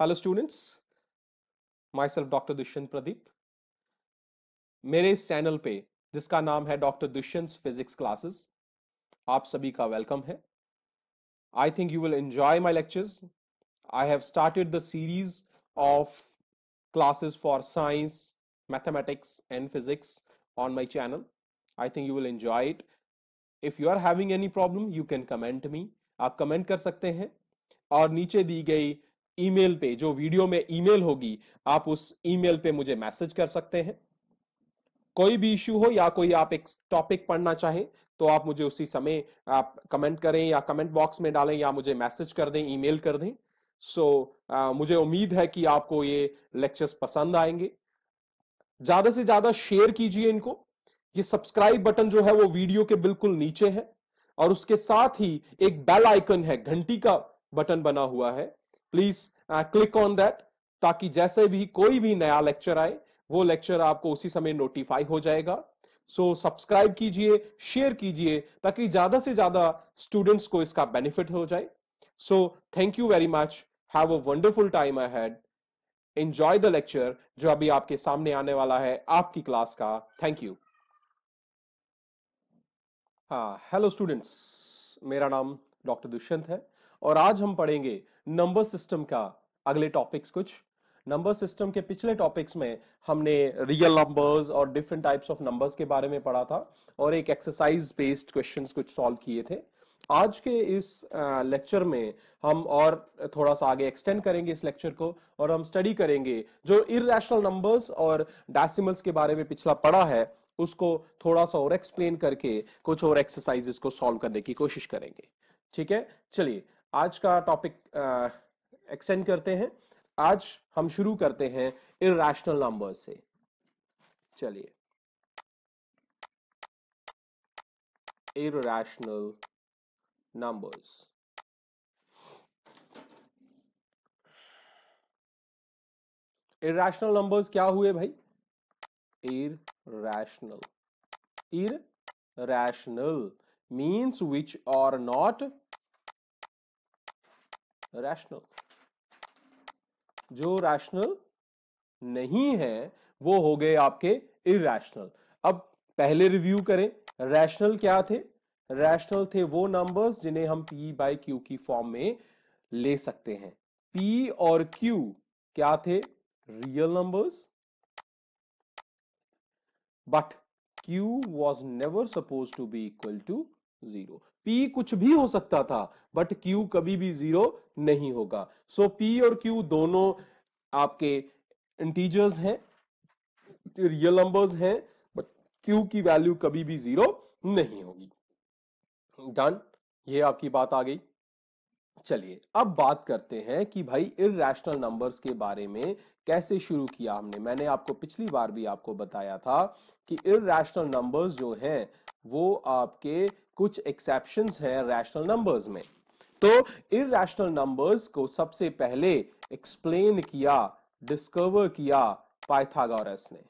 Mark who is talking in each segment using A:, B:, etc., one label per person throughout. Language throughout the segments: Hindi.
A: Hello students, my self doctor Dushyant Pradeep. मेरे इस चैनल पे जिसका नाम है डॉक्टर दुष्यंत फिजिक्स क्लासेस, आप सभी का वेलकम है। I think you will enjoy my lectures. I have started the series of classes for science, mathematics and physics on my channel. I think you will enjoy it. If you are having any problem, you can comment me. आप कमेंट कर सकते हैं और नीचे दी गई ईमेल पे, जो वीडियो में ईमेल होगी, आप उस ईमेल पे मुझे मैसेज कर सकते हैं। कोई भी इश्यू हो या कोई आप एक टॉपिक पढ़ना चाहें तो आप मुझे उसी समय आप कमेंट करें या कमेंट बॉक्स में डालें या मुझे मैसेज कर दें, ईमेल कर दें। मुझे उम्मीद है कि आपको ये लेक्चर्स पसंद आएंगे। ज्यादा से ज्यादा शेयर कीजिए इनको। ये सब्सक्राइब बटन जो है वो वीडियो के बिल्कुल नीचे है और उसके साथ ही एक बेल आइकन है, घंटी का बटन बना हुआ है। प्लीज क्लिक ऑन दैट, ताकि जैसे भी कोई भी नया लेक्चर आए वो लेक्चर आपको उसी समय नोटिफाई हो जाएगा। सो सब्सक्राइब कीजिए, शेयर कीजिए, ताकि ज्यादा से ज्यादा स्टूडेंट्स को इसका बेनिफिट हो जाए। सो thank you very much. Have a wonderful time ahead. Enjoy the lecture जो अभी आपके सामने आने वाला है आपकी क्लास का। Thank you. हाँ, हेलो स्टूडेंट्स, मेरा नाम डॉक्टर दुष्यंत है और आज हम पढ़ेंगे नंबर सिस्टम का अगले टॉपिक्स। कुछ नंबर सिस्टम के पिछले टॉपिक्स में हमने रियल नंबर्स और डिफरेंट टाइप्स ऑफ नंबर्स के बारे में पढ़ा था और एक एक्सरसाइज बेस्ड क्वेश्चंस कुछ सॉल्व किए थे। आज के इस लेक्चर में हम और थोड़ा सा आगे एक्सटेंड करेंगे इस लेक्चर को और हम स्टडी करेंगे जो इररेशनल नंबर्स और डेसिमल्स के बारे में पिछला पढ़ा है, उसको थोड़ा सा और एक्सप्लेन करके कुछ और एक्सरसाइजेस को सॉल्व करने की कोशिश करेंगे। ठीक है, चलिए आज का टॉपिक एक्सटेंड करते हैं। आज हम शुरू करते हैं इररेशनल नंबर्स से। चलिए, इररेशनल नंबर्स। इररेशनल नंबर्स क्या हुए भाई? Irrational. Irrational means which are not rational. जो रैशनल नहीं है वो हो गए आपके इररेशनल। अब पहले रिव्यू करें, रैशनल क्या थे? रैशनल थे वो नंबर्स जिन्हें हम P बाई Q की फॉर्म में ले सकते हैं। P और Q क्या थे? Real numbers, but Q was never supposed to be equal to 0. P कुछ भी हो सकता था बट Q कभी भी 0 नहीं होगा। सो P और Q दोनों आपके इंटीजर्स हैं, रियल नंबर्स हैं, बट Q की वैल्यू कभी भी 0 नहीं होगी। डन, ये आपकी बात आ गई। चलिए अब बात करते हैं कि भाई इररेशनल नंबर्स के बारे में कैसे शुरू किया हमने। मैंने आपको पिछली बार भी आपको बताया था कि इररेशनल नंबर्स जो हैं वो आपके कुछ एक्सेप्शंस हैं रैशनल नंबर्स में। तो इररेशनल नंबर्स को सबसे पहले एक्सप्लेन किया, डिस्कवर किया पाइथागोरस ने।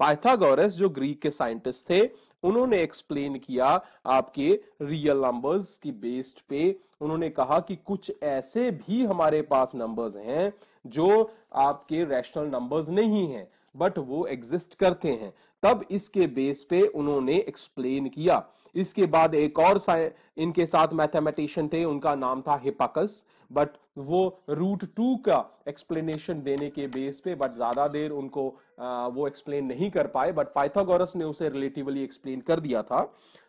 A: पाइथागोरस जो ग्रीक के साइंटिस्ट थे, उन्होंने एक्सप्लेन किया आपके रियल नंबर्स की बेस्ड पे। उन्होंने कहा कि कुछ ऐसे भी हमारे पास नंबर्स हैं जो आपके रैशनल नंबर्स नहीं हैं बट वो एग्जिस्ट करते हैं। तब इसके बेस पे उन्होंने एक्सप्लेन किया। इसके बाद एक और इनके साथ मैथमेटिशियन थे, उनका नाम था हिपाकस, बट वो √2 का एक्सप्लेनेशन देने के बेस पे बट ज्यादा देर उनको वो एक्सप्लेन नहीं कर पाए, बट पाइथागोरस ने उसे रिलेटिवली एक्सप्लेन कर दिया था।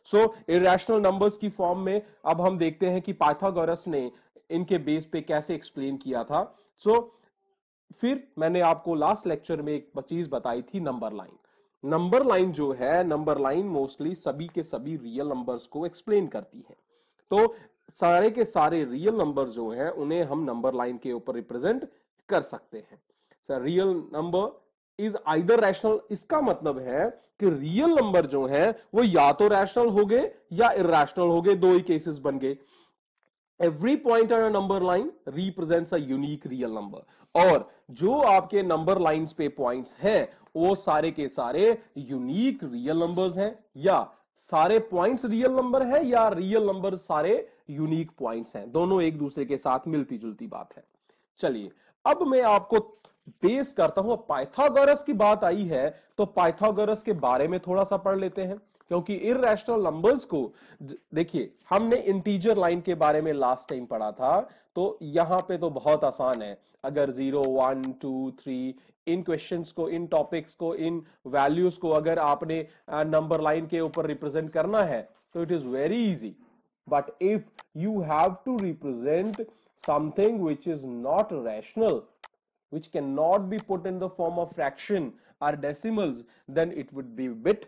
A: सो इररेशनल नंबर्स की फॉर्म में अब हम देखते हैं कि पाइथागोरस ने इनके बेस पे कैसे एक्सप्लेन किया था। फिर मैंने आपको लास्ट लेक्चर में एक चीज बताई थी, नंबर लाइन। नंबर लाइन जो है, नंबर लाइन मोस्टली सभी के सभी रियल नंबर्स को एक्सप्लेन करती है। तो सारे के सारे रियल नंबर जो हैं उन्हें हम नंबर लाइन के ऊपर रिप्रेजेंट कर सकते हैं। Sir, real number is either rational, इसका मतलब है कि रियल नंबर जो है वो या तो रैशनल हो गए या इररेशनल हो गए, दो ही केसेस बन गए। Every point on a number line represents a unique real number. और जो आपके नंबर लाइंस पे पॉइंट्स हैं वो सारे के सारे यूनिक रियल नंबर्स हैं, या सारे पॉइंट्स रियल नंबर है या रियल नंबर सारे यूनिक पॉइंट्स हैं। दोनों एक दूसरे के साथ मिलती जुलती बात है। चलिए अब मैं आपको बेस करता हूं। पाइथागोरस की बात आई है तो पाइथागोरस के बारे में थोड़ा सा पढ़ लेते हैं, क्योंकि इररेशनल नंबर्स को देखिए हमने इंटीजर लाइन के बारे में लास्ट टाइम पढ़ा था, तो यहां पे तो बहुत आसान है। अगर 0 1 2 3 इन क्वेश्चंस को, इन टॉपिक्स को, इन वैल्यूज को अगर आपने नंबर लाइन के ऊपर रिप्रेजेंट करना है तो it is very easy. But if you have to represent something which is not rational, which cannot be put in the form of fraction or decimals, then it would be a bit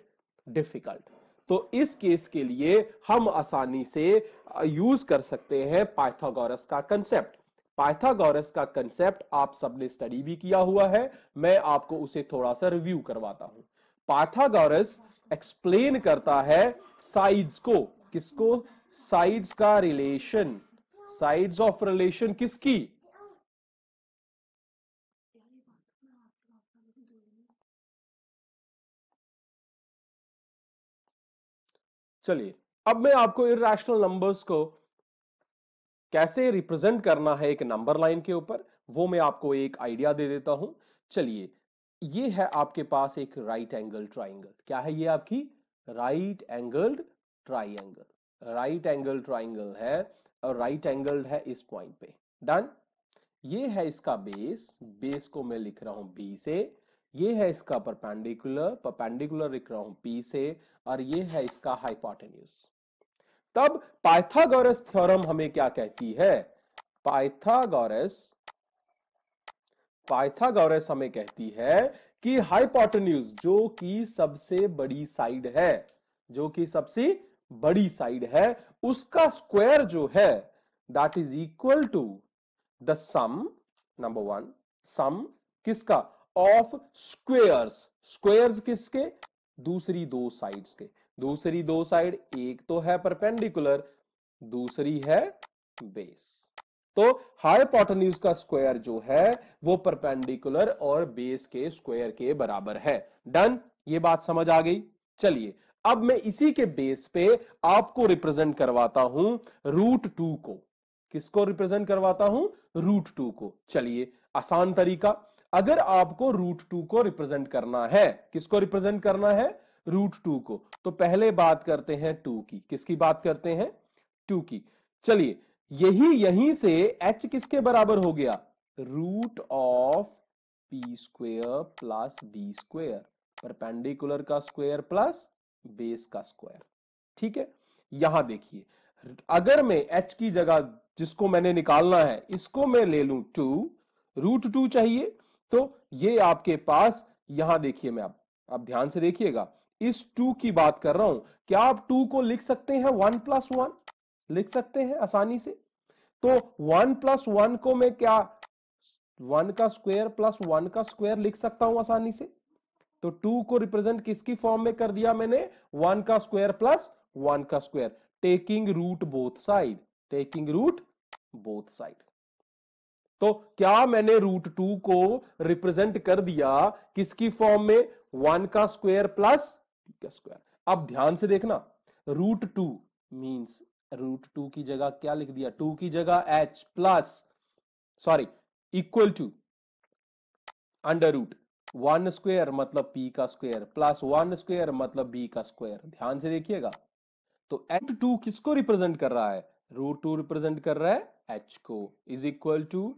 A: difficult. तो इस केस के लिए हम आसानी से यूज कर सकते हैं पाइथागोरस का कंसेप्ट। पाइथागोरस का कंसेप्ट आप सबने स्टडी भी किया हुआ है, मैं आपको उसे थोड़ा सा रिव्यू करवाता हूं। पाइथागोरस एक्सप्लेन करता है साइड्स को, किसको? साइड्स का रिलेशन, साइड्स ऑफ रिलेशन किसकी? चलिए अब मैं आपको इररेशनल नंबर्स को कैसे रिप्रेजेंट करना है एक नंबर लाइन के ऊपर, वो मैं आपको एक आइडिया दे देता हूं। चलिए ये है आपके पास एक राइट एंगल ट्राइंगल। क्या है ये? आपकी right angled triangle. Right angle triangle है और राइट एंगल्ड है इस पॉइंट पे। डन। ये है इसका बेस, बेस को मैं लिख रहा हूं बी से। ये है इसका परपेंडिकुलर, परपेंडिकुलर लिख रहा हूं पी से, और ये है इसका हाइपोटेन्यूज। तब पाइथागोरस थ्योरम हमें क्या कहती है? पाइथागोरस पाइथागोरस हमें कहती है कि हाइपोटेन्यूज, जो कि सबसे बड़ी साइड है, जो कि सबसे बड़ी साइड है, उसका स्क्वायर जो है that is equal to the sum, number one, sum किसका? Of squares. स्क्वेयर्स किसके? दूसरी दो साइड्स के। दूसरी दो साइड, एक तो है परपेंडिकुलर, दूसरी है बेस। तो हाइपोटेन्यूज का स्क्वायर जो है वो परपेंडिकुलर और बेस के स्क्वायर के बराबर है। डन। ये बात समझ आ गई? चलिए अब मैं इसी के बेस पे आपको रिप्रेजेंट करवाता हूं √2 को। किसको रिप्रेजेंट करवाता हूं? √2 को। चलिए आसान तरीका, अगर आपको √2 को रिप्रेजेंट करना है, किसको रिप्रेजेंट करना है? √2 को। तो पहले बात करते हैं 2 की। किसकी बात करते हैं? 2 की। चलिए यहीं से h किसके बराबर हो गया? √p² plus b²। परपेंडिकुलर का स्क्वायर प्लस बेस का स्क्वायर। ठीक है। यहां देखिए, अगर मैं h की जगह जिसको मैंने निकालना है इसको मैं ले लूं 2, √2 चाहिए, तो ये आपके पास यहां देखिए, मैं आप ध्यान से देखिएगा, इस 2 की बात कर रहा हूं। क्या आप 2 को लिख सकते हैं 1 + 1? लिख सकते हैं आसानी से। तो 1 + 1 को मैं क्या 1 का स्क्वायर प्लस 1 का स्क्वायर लिख सकता हूं आसानी से। तो 2 को रिप्रेजेंट किसकी फॉर्म में कर दिया मैंने? 1 का स्क्वायर प्लस 1 का square, taking root both side, taking root both side. तो क्या मैंने √2 को रिप्रेजेंट कर दिया किसकी फॉर्म में? 1 का स्क्वायर प्लस का स्क्वायर। अब ध्यान से देखना, √2 मींस √2 की जगह क्या लिख दिया? 2 की जगह h plus, sorry, equal to √1² मतलब p का स्क्वायर प्लस 1 स्क्वायर मतलब b का स्क्वायर। ध्यान से देखिएगा, तो h2 किसको रिप्रेजेंट कर रहा है? √2 रिप्रेजेंट कर रहा है h को, इज इक्वल टू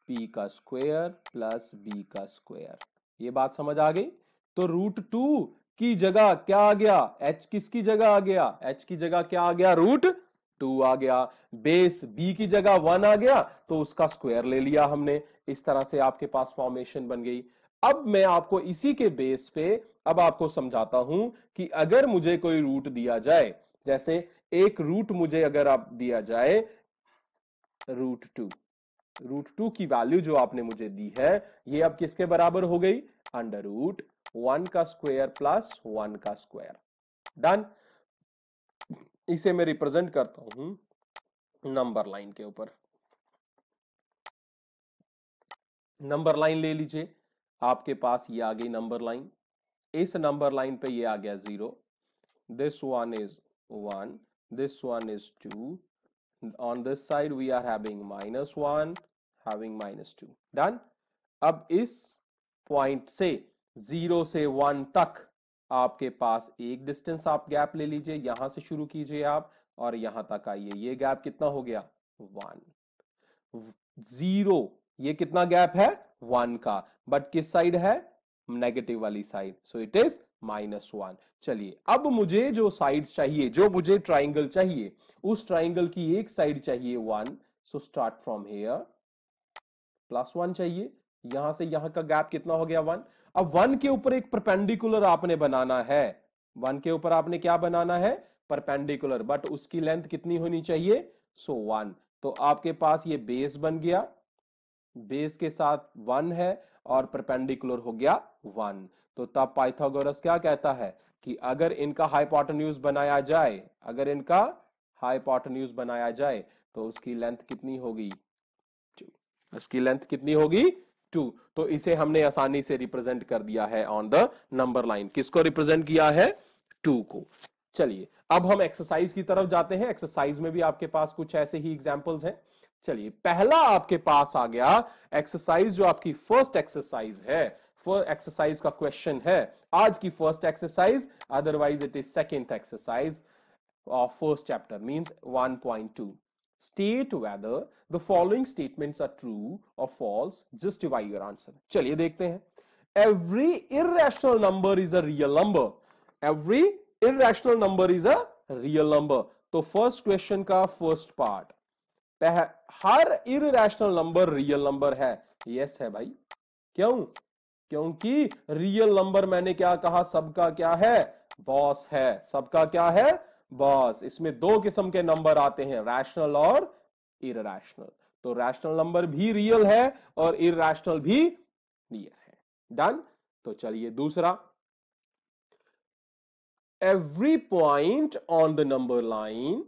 A: p का स्क्वायर प्लस b का स्क्वायर। ये बात समझ आ गई? तो √2 की जगह क्या आ गया? h किसकी जगह आ गया? h की जगह क्या आ गया? √2 आ गया। बेस b की जगह 1 आ गया, तो उसका स्क्वायर ले लिया हमने। इस तरह से आपके पास फॉर्मेशन बन गई। अब मैं आपको इसी के बेस पे अब आपको समझाता हूं कि अगर मुझे कोई रूट दिया जाए, जैसे एक रूट मुझे अगर आप दिया जाए √2 की वैल्यू जो आपने मुझे दी है, ये अब किसके बराबर हो गई? √1 का स्क्वायर प्लस 1 का स्क्वायर। डन। इसे मैं रिप्रेजेंट करता हूं नंबर लाइन के ऊपर। नंबर लाइन ले लीजिए, आपके पास ये आ गई नंबर लाइन। इस नंबर लाइन पे ये आ गया 0, this one is 1, this one is 2, on this side we are having -1, having -2 done. अब इस पॉइंट से 0 से 1 तक आपके पास एक डिस्टेंस आप गैप ले लीजिए, यहां से शुरू कीजिए आप और यहां तक आइए। ये गैप कितना हो गया 1 0, ये कितना गैप है 1 का, बट किस साइड है नेगेटिव वाली साइड, सो इट इज -1। चलिए अब मुझे जो साइड चाहिए, जो मुझे ट्राइंगल चाहिए, उस ट्राइंगल की एक साइड चाहिए 1, सो स्टार्ट फ्रॉम हियर +1 चाहिए, यहां से यहां का गैप कितना हो गया 1। अब 1 के ऊपर एक परपेंडिकुलर आपने बनाना है, 1 के ऊपर आपने क्या बनाना है परपेंडिकुलर, बट उसकी लेंथ कितनी होनी चाहिए सो 1। तो आपके पास ये बेस बन गया, बेस के साथ 1 है और परपेंडिकुलर हो गया 1। तो तब पाइथागोरस क्या कहता है कि अगर इनका हाइपोटेन्यूज बनाया जाए, अगर इनका हाइपोटेन्यूज बनाया जाए तो उसकी लेंथ कितनी होगी 2, उसकी लेंथ कितनी होगी 2। तो इसे हमने आसानी से रिप्रेजेंट कर दिया है ऑन द नंबर लाइन। किसको रिप्रेजेंट किया है 2 को। चलिए अब हम एक्सरसाइज की तरफ जाते हैं। एक्सरसाइज में भी आपके पास कुछ ऐसे ही एग्जांपल्स हैं। चलिए पहला आपके पास आ गया एक्सरसाइज, जो आपकी फर्स्ट एक्सरसाइज है, फर्स्ट एक्सरसाइज का क्वेश्चन है आज की first exercise, otherwise it is second exercise of first chapter, means 1.2। State whether the following statements are true or false. Justify your answer. चलिए देखते हैं। Every irrational number is a real number. Every irrational number is a real number. तो फर्स्ट क्वेश्चन का फर्स्ट पार्ट, हर irrational नंबर रियल नंबर है। यस है भाई। क्यों? क्योंकि रियल नंबर मैंने क्या कहा, सबका क्या है बॉस है, सबका क्या है बॉस। इसमें दो किस्म के नंबर आते हैं, रैशनल और इररैशनल। तो रैशनल नंबर भी रियल है और इररैशनल भी रियल है। डन। तो चलिए दूसरा, every point on the number line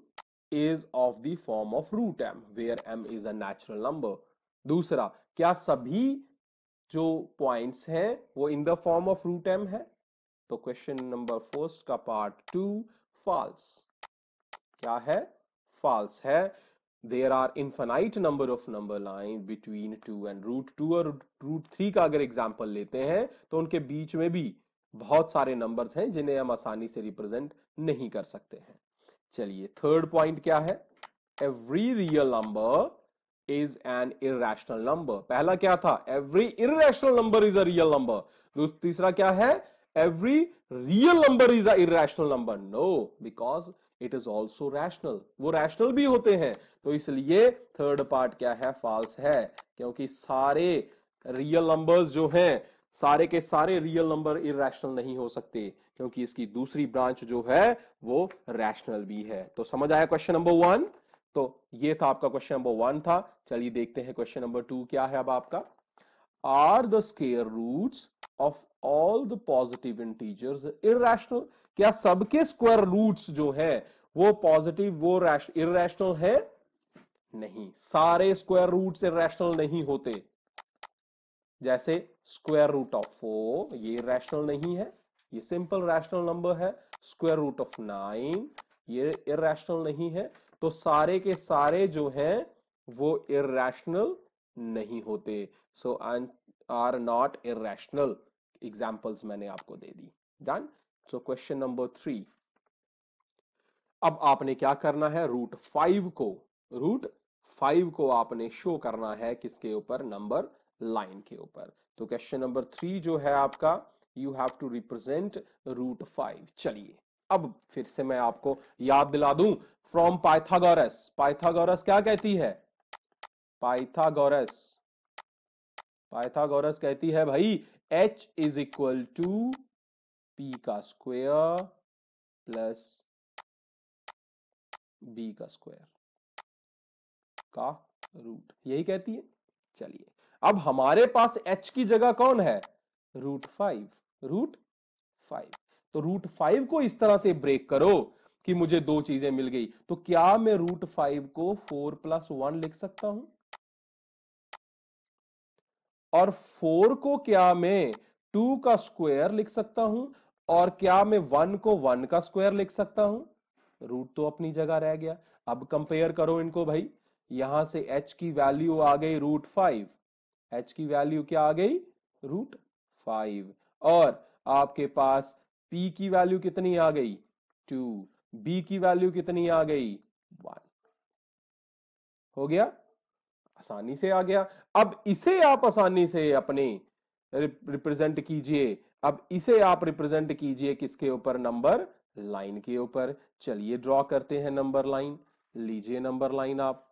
A: is of the form of root m, where m is a natural number. दूसरा, क्या सभी जो पॉइंट्स हैं वो in the form of root m है? तो क्वेश्चन नंबर फर्स्ट का पार्ट 2 फॉल्स। क्या है? फॉल्स है। There are infinite number of number line between 2 and √2 और √3 का अगर एग्जांपल लेते हैं तो उनके बीच में भी बहुत सारे नंबर्स हैं जिन्हें हम आसानी से रिप्रेजेंट नहीं कर सकते हैं। चलिए थर्ड पॉइंट क्या है? Every real number is an irrational number. पहला क्या था? Every irrational number is a real number. तीसरा क्या है? Every real number is a irrational number. No, because it is also rational, वो रैशनल भी होते हैं। तो इसलिए थर्ड पार्ट क्या है? फॉल्स है, क्योंकि सारे रियल नंबर्स जो हैं, सारे के सारे रियल नंबर इररेशनल नहीं हो सकते, क्योंकि इसकी दूसरी ब्रांच जो है वो रैशनल भी है। तो समझ आया क्वेश्चन नंबर 1? तो ये था आपका क्वेश्चन नंबर 1 था। चलिए देखते हैं क्वेश्चन नंबर 2 क्या है अब आपका। Are the square roots of all the positive integers irrational? क्या सबके स्क्वायर रूट्स जो है वो पॉजिटिव, वो इररेशनल है? नहीं, सारे स्क्वायर रूट्स इररेशनल नहीं होते। जैसे स्क्वायर रूट ऑफ 4 ये रैशनल नहीं है, ये सिंपल रैशनल नंबर है। स्क्वायर रूट ऑफ 9 ये इररेशनल नहीं है। तो सारे के सारे जो हैं वो इररेशनल नहीं होते। सो आर नॉट इररेशनल। एग्जांपल्स मैंने आपको दे दी। डन। सो क्वेश्चन नंबर 3, अब आपने क्या करना है? रूट 5 को आपने शो करना है किसके ऊपर? नंबर लाइन के ऊपर। तो क्वेश्चन नंबर 3 जो है आपका, you have to represent root 5। चलिए अब फिर से मैं आपको याद दिला दूं, फ्रॉम पाइथागोरस। पाइथागोरस क्या कहती है? पाइथागोरस कहती है भाई h is equal to p का स्क्वायर प्लस b का स्क्वायर का रूट, यही कहती है। चलिए अब हमारे पास h की जगह कौन है? रूट 5। तो रूट 5 को इस तरह से ब्रेक करो कि मुझे दो चीजें मिल गई। तो क्या मैं रूट 5 को 4 + 1 लिख सकता हूं? और 4 को क्या मैं 2 का स्क्वायर लिख सकता हूं? और क्या मैं 1 को 1 का स्क्वायर लिख सकता हूं? रूट तो अपनी जगह रह गया। अब कंपेयर करो इनको भाई। यहां से h की वैल्यू आ गई √5, h की वैल्यू क्या आ गई √5, और आपके पास p की वैल्यू कितनी आ गई 2, b की वैल्यू कितनी आ गई 1। हो गया, आसानी से आ गया। अब इसे आप आसानी से अपने रिप्रेजेंट कीजिए, अब इसे आप रिप्रेजेंट कीजिए किसके ऊपर, नंबर लाइन के ऊपर। चलिए ड्रॉ करते हैं नंबर लाइन, लीजिए नंबर लाइन। आप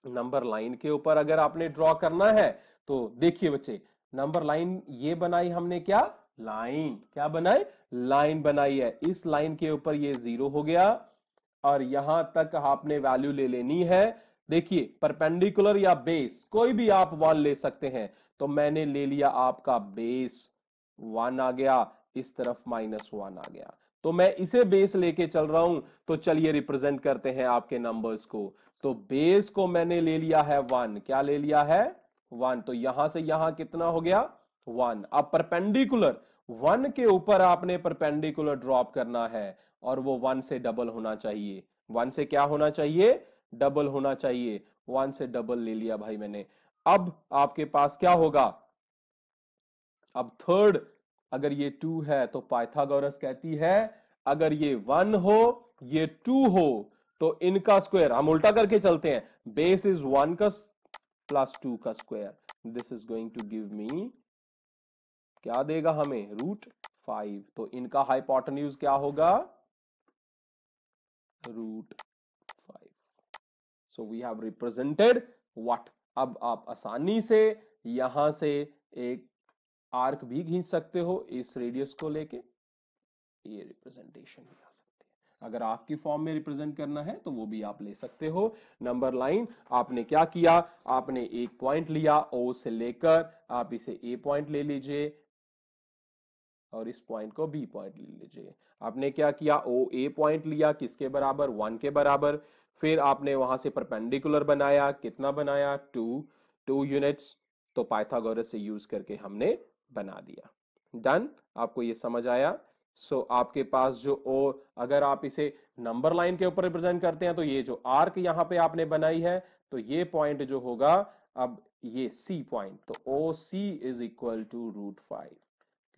A: नंबर लाइन के ऊपर अगर आपने ड्रॉ करना है तो देखिए बच्चे, नंबर लाइन ये बनाई हमने, क्या लाइन, क्या बनाई लाइन बनाई है। इस लाइन के ऊपर ये 0 हो गया और यहां तक आपने वैल्यू ले लेनी है। देखिए परपेंडिकुलर या बेस कोई भी आप 1 ले सकते हैं, तो मैंने ले लिया आपका बेस 1 आ गया, इस तरफ -1 आ गया, तो मैं इसे बेस लेके चल रहा हूं। तो चलिए रिप्रेजेंट करते हैं आपके नंबर्स को। तो बेस को मैंने ले लिया है 1, क्या ले लिया है 1, तो यहां से यहां कितना हो गया 1। अब परपेंडिकुलर 1 के ऊपर आपने परपेंडिकुलर ड्रॉप करना है और वो 1 से डबल होना चाहिए। 1 से क्या होना चाहिए, डबल होना चाहिए। 1 से डबल ले लिया भाई मैंने। अब आपके पास क्या होगा, अब थर्ड, अगर ये 2 है तो पाइथागोरस कहती है अगर ये 1 हो ये 2 हो तो इनका स्क्वायर, हम उल्टा करके चलते हैं, बेस इज 1 का प्लस 2 का square, this is going to give me, क्या देगा हमें √5। तो इनका हाइपोटेन्यूज क्या होगा √5। So we have represented what. अब आप आसानी से यहां से एक आर्क भी खींच सकते हो इस रेडियस को लेके, ये रिप्रेजेंटेशन भी आ सकती है। अगर आपकी फॉर्म में रिप्रेजेंट करना है तो वो भी आप ले सकते हो। नंबर लाइन आपने क्या किया, आपने एक पॉइंट लिया ओ से लेकर, आप इसे ए पॉइंट ले लीजिए और इस पॉइंट को बी पॉइंट ले लीजिए। आपने क्या किया, ओ ए पॉइंट लिया, किसके बराबर 1 के बराबर। फिर आपने वहां से परपेंडिकुलर बनाया, कितना बनाया 2 यूनिट्स, तो पाइथागोरस से यूज करके हमने बना दिया। डन, आपको ये समझ आया। सो आपके पास जो ओ, अगर आप इसे नंबर लाइन के ऊपर रिप्रेजेंट करते हैं तो ये जो आर्क यहां पे आपने बनाई है, तो ये पॉइंट जो होगा, अब ये सी पॉइंट, तो ओ सी इज इक्वल टू √5,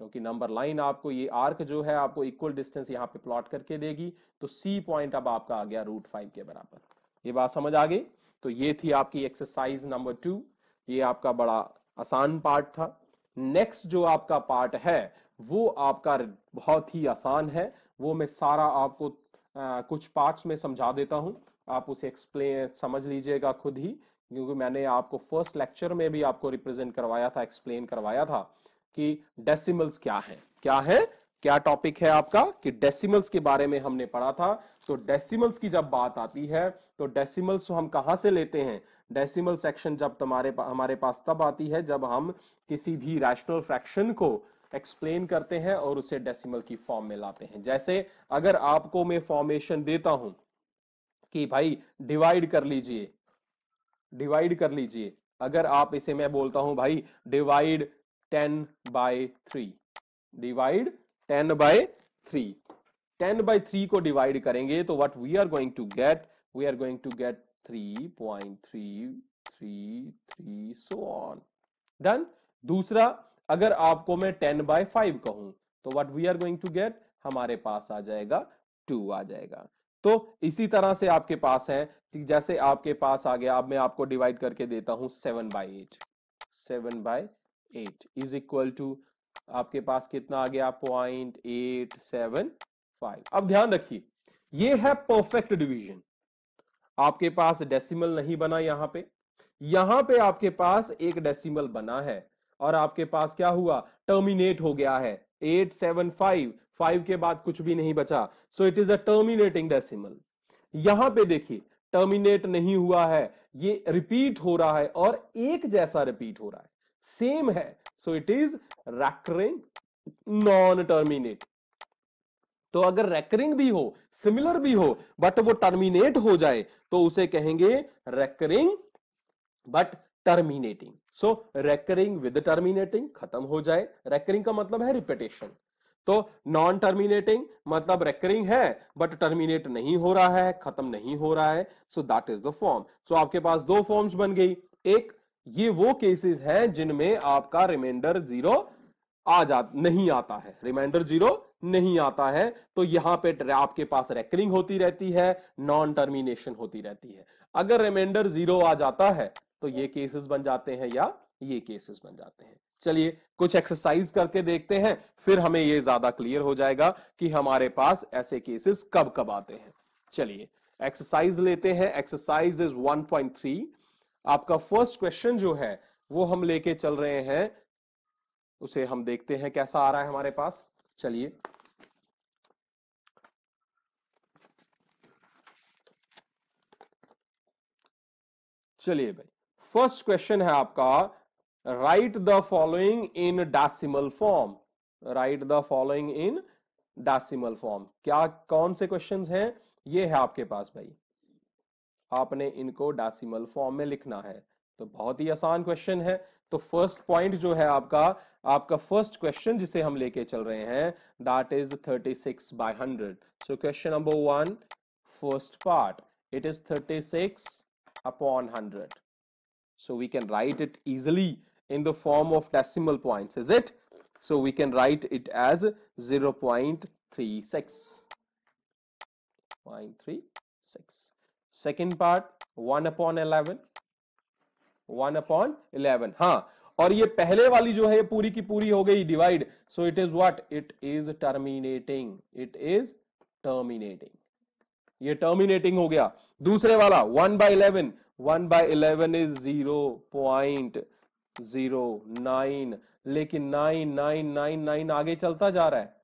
A: क्योंकि नंबर लाइन आपको ये आर्क जो है आपको इक्वल डिस्टेंस यहां पे प्लॉट करके देगी, तो सी पॉइंट अब आपका आ गया √5 के बराबर। ये बात समझ आ गई। तो ये थी आपकी एक्सरसाइज नंबर 2, ये आपका बड़ा आसान पार्ट था। नेक्स्ट जो आपका पार्ट है वो आपका बहुत ही आसान है, वो मैं सारा आपको कुछ पार्ट्स में समझा देता हूं, आप उसे एक्सप्लेन समझ लीजिएगा खुद ही, क्योंकि मैंने आपको फर्स्ट लेक्चर में भी आपको रिप्रेजेंट करवाया था, एक्सप्लेन करवाया था कि डेसिमल्स क्या है, क्या टॉपिक है आपका, कि डेसिमल्स के बारे में हमने पढ़ा था। तो डेसिमल्स की जब बात आती है तो डेसिमल्स हम कहां से लेते हैं, डेसिमल सेक्शन जब हमारे पास तब आती है जब हम किसी भी रैशनल फ्रैक्शन को एक्सप्लेन करते हैं और उसे डेसिमल की फॉर्म में लाते हैं। जैसे अगर आपको मैं फॉर्मेशन देता हूं कि भाई डिवाइड कर लीजिए, अगर आप इसे, मैं बोलता हूं भाई डिवाइड 10/3, डिवाइड 10/3, 10/3 को डिवाइड करेंगे तो what we are going to get, 3.333 so on. Done. दूसरा, अगर आपको मैं 10/5 कहूं तो what we are going to get, हमारे पास आ जाएगा 2 आ जाएगा। तो इसी तरह से आपके पास है, जैसे आपके पास आ गया, अब मैं आपको डिवाइड करके देता हूं 7/8, 7/8 इज इक्वल टू आपके पास कितना आ गया 0.875। अब ध्यान रखिए ये है परफेक्ट डिवीजन, आपके पास डेसिमल नहीं बना, यहां पे आपके पास एक डेसिमल बना है और आपके पास क्या हुआ, टर्मिनेट हो गया है 875, 5 के बाद कुछ भी नहीं बचा, so it is a terminating decimal. यहां पे देखिए टर्मिनेट नहीं हुआ है, ये रिपीट हो रहा है और एक जैसा रिपीट हो रहा है, सेम है, so it is recurring non terminate. तो अगर रेकरिंग भी हो, सिमिलर भी हो, बट वो टर्मिनेट हो जाए तो उसे कहेंगे recurring but terminating. So recurring with terminating, खत्म हो जाए, रेकरिंग का मतलब है रिपीटेशन। तो नॉन टर्मिनेटिंग मतलब रेकरिंग है बट टर्मिनेट नहीं हो रहा है, खत्म नहीं हो रहा है, so that is the form. So आपके पास दो फॉर्म्स बन गई। एक, ये वो केसेस हैं जिनमें आपका रिमाइंडर जीरो नहीं आता है, रिमाइंडर जीरो नहीं आता है, तो यहां पे आपके पास रेकरिंग होती रहती है, नॉन टर्मिनेशन होती रहती है। अगर रिमाइंडर जीरो आ जाता है तो ये केसेस बन जाते हैं या ये केसेस बन जाते हैं। चलिए कुछ एक्सरसाइज करके देखते हैं, फिर हमें ये ज्यादा क्लियर हो जाएगा कि हमारे पास ऐसे केसेस कब कब आते हैं। चलिए एक्सरसाइज लेते हैं। Exercise is 1.3। आपका फर्स्ट क्वेश्चन जो है वो हम लेके चल रहे हैं, उसे हम देखते हैं कैसा आ रहा है हमारे पास। चलिए चलिए भाई, फर्स्ट क्वेश्चन है आपका, right the following in decimal form. Right the following in decimal form. क्या कौन से क्वेश्चंस हैं? ये है आपके पास भाई, आपने इनको डेसिमल फॉर्म में लिखना है। तो बहुत ही आसान क्वेश्चन है। तो फर्स्ट पॉइंट जो है आपका, आपका फर्स्ट क्वेश्चन जिसे हम लेके चल रहे हैं, that is 36/100। So question number 1, first part, it is 36/100. So we can write it easily in the form of decimal points, is it? So we can write it as 0.36. 0.36. Second part, 1/11. 1/11, हाँ। और ये पहले वाली जो है पूरी की पूरी हो गई divide, so it is what? It is terminating. It is terminating, ये टर्मिनेटिंग हो गया। दूसरे वाला 1/11, 1/11 इज 0.09, लेकिन 9999 आगे चलता जा रहा है,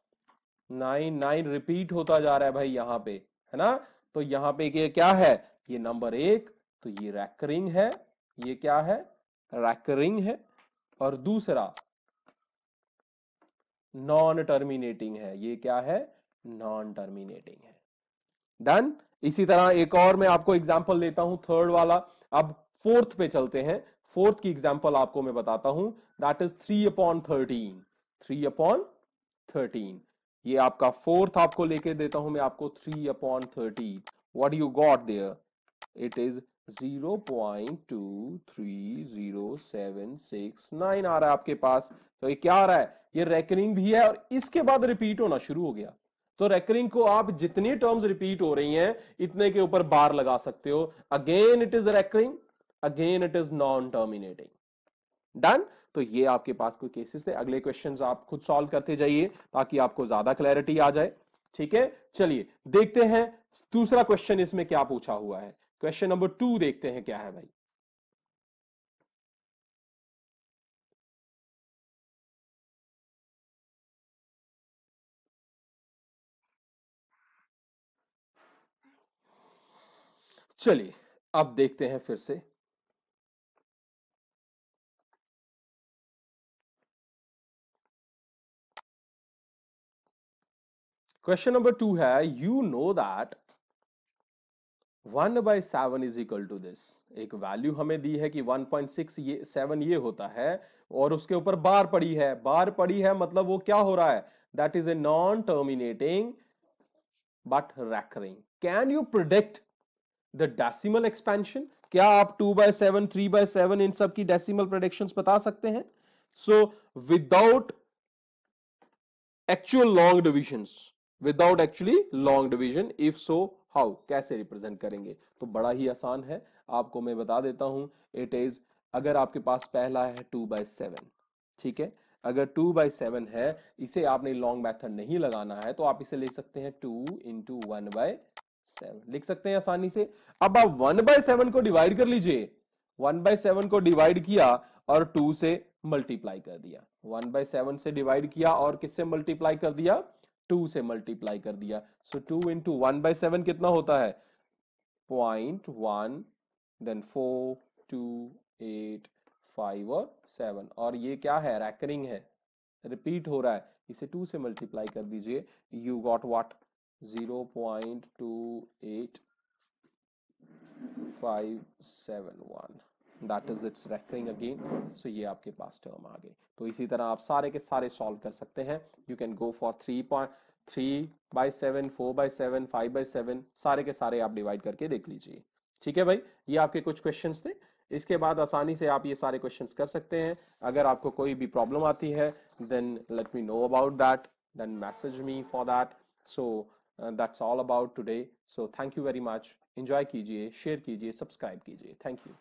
A: 99 रिपीट होता जा रहा है भाई यहां पे, है ना। तो यहां पे ये क्या है? ये नंबर एक, तो ये रैकरिंग है। ये क्या है? रैकरिंग है। और दूसरा नॉन टर्मिनेटिंग है। ये क्या है? नॉन टर्मिनेटिंग है। डन। इसी तरह एक और मैं आपको एग्जांपल लेता हूं, थर्ड वाला। अब फोर्थ पे चलते हैं। फोर्थ की एग्जांपल आपको मैं बताता हूं, दैट इज 3/13। 3/13, ये आपका फोर्थ आपको लेके देता हूं मैं आपको। 3/13, what you got there? It is 0.23076 आ रहा है आपके पास। तो ये क्या आ रहा है? ये रेकरिंग भी है और इसके बाद रिपीट होना शुरू हो गया। तो रेकरिंग को आप जितनी टर्म्स रिपीट हो रही हैं इतने के ऊपर बार लगा सकते हो। Again it is recurring, again it is non terminating. Done. तो ये आपके पास कोई केसेस थे। अगले क्वेश्चंस आप खुद सॉल्व करते जाइए ताकि आपको ज्यादा क्लैरिटी आ जाए। ठीक है, चलिए देखते हैं दूसरा क्वेश्चन इसमें क्या पूछा हुआ है। क्वेश्चन नंबर 2 देखते हैं क्या है भाई। चलिए अब देखते हैं फिर से। क्वेश्चन नंबर 2 है, you know that 1/7 is equal to this. एक वैल्यू हमें दी है कि 1.6 ये 7 ये होता है, और उसके ऊपर बार पड़ी है। बार पड़ी है मतलब वो क्या हो रहा है? That is a non terminating but recurring. Can you predict the decimal expansion? क्या आप 2/7, 3/7 इन सब की डेसिमल प्रेडिक्शंस बता सकते हैं? So without actual long divisions, without actually long division, if so how? कैसे रिप्रेजेंट करेंगे? तो बड़ा ही आसान है, आपको मैं बता देता हूं। इट इज, अगर आपके पास पहला है 2/7, ठीक है, अगर 2/7 है, इसे आपने लॉन्ग मेथड नहीं लगाना है तो आप इसे लिख सकते हैं 2 इंटू 1/7, लिख सकते हैं आसानी से। अब आप 1/7 को डिवाइड कर लीजिए। 1/7 को डिवाइड किया और 2 से मल्टीप्लाई कर दिया। 1/7 से डिवाइड किया और किससे मल्टीप्लाई कर दिया? 2 से मल्टीप्लाई कर दिया। सो 2 इंटू 1/7 कितना होता है? 0.1, देन 4, 2, 8, 5 और 7। और ये क्या है? रैकरिंग है, रिपीट हो रहा है। इसे 2 से मल्टीप्लाई कर दीजिए, you got what? 0.28571। That is it's recurring again. So ये आपके पास टर्म आ गए। तो इसी तरह आप सारे के सारे सॉल्व कर सकते हैं। यू कैन गो फॉर 3/7, 4/7, 5/7, सारे के सारे आप डिवाइड करके देख लीजिए। ठीक है भाई, ये आपके कुछ क्वेश्चंस थे। इसके बाद आसानी से आप ये सारे क्वेश्चंस कर सकते हैं। अगर आपको कोई भी प्रॉब्लम आती है then let me know about that, then message me for that. So that's all about today. So thank you very much. Enjoy कीजिए, शेयर कीजिए, सब्सक्राइब कीजिए। Thank you.